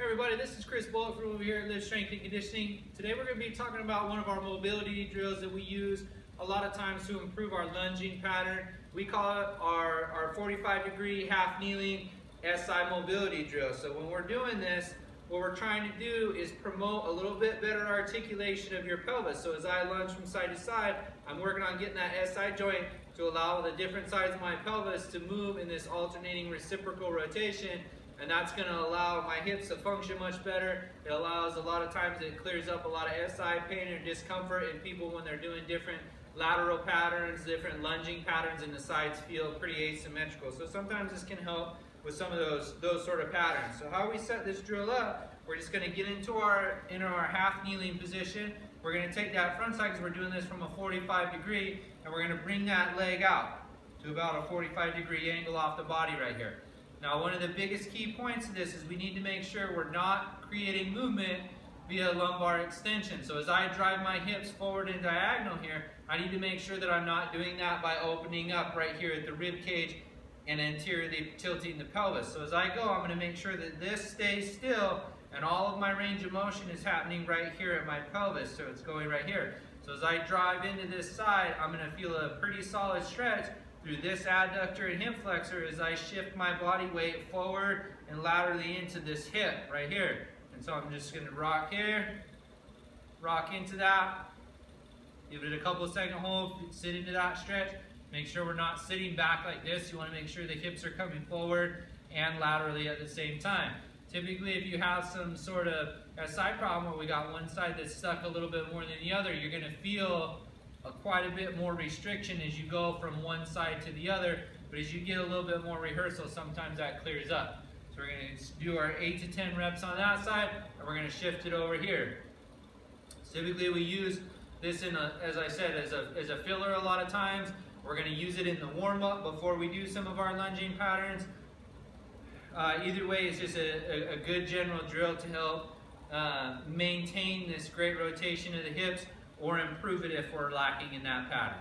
Hey everybody, this is Chris Bullock from over here at Live Strength and Conditioning. Today we're going to be talking about one of our mobility drills that we use a lot of times to improve our lunging pattern. We call it our 45-degree half kneeling SI mobility drill. So when we're doing this, what we're trying to do is promote a little bit better articulation of your pelvis. So as I lunge from side to side, I'm working on getting that SI joint to allow the different sides of my pelvis to move in this alternating reciprocal rotation. And that's going to allow my hips to function much better. It allows, a lot of times it clears up a lot of SI pain and discomfort in people when they're doing different lateral patterns, different lunging patterns, and the sides feel pretty asymmetrical. So sometimes this can help with some of those sort of patterns. So how we set this drill up, we're just going to get into our half kneeling position. We're going to take that front side, because we're doing this from a 45-degree, and we're going to bring that leg out to about a 45-degree angle off the body right here. Now, one of the biggest key points of this is we need to make sure we're not creating movement via lumbar extension. So as I drive my hips forward and diagonal here, I need to make sure that I'm not doing that by opening up right here at the rib cage and anteriorly tilting the pelvis. So as I go, I'm going to make sure that this stays still and all of my range of motion is happening right here at my pelvis. So it's going right here. So as I drive into this side, I'm going to feel a pretty solid stretch through this adductor and hip flexor as I shift my body weight forward and laterally into this hip right here. And so I'm just going to rock here, rock into that, give it a couple of second hold, sit into that stretch. Make sure we're not sitting back like this. You want to make sure the hips are coming forward and laterally at the same time. Typically, if you have some sort of SI problem where we got one side that's stuck a little bit more than the other, you're going to feel quite a bit more restriction as you go from one side to the other, but as you get a little bit more rehearsal, sometimes that clears up. So we're going to do our 8 to 10 reps on that side, and we're going to shift it over here. Typically we use this as I said, as a filler a lot of times. We're going to use it in the warm-up before we do some of our lunging patterns. Either way, it's just a good general drill to help maintain this great rotation of the hips, or improve it if we're lacking in that pattern.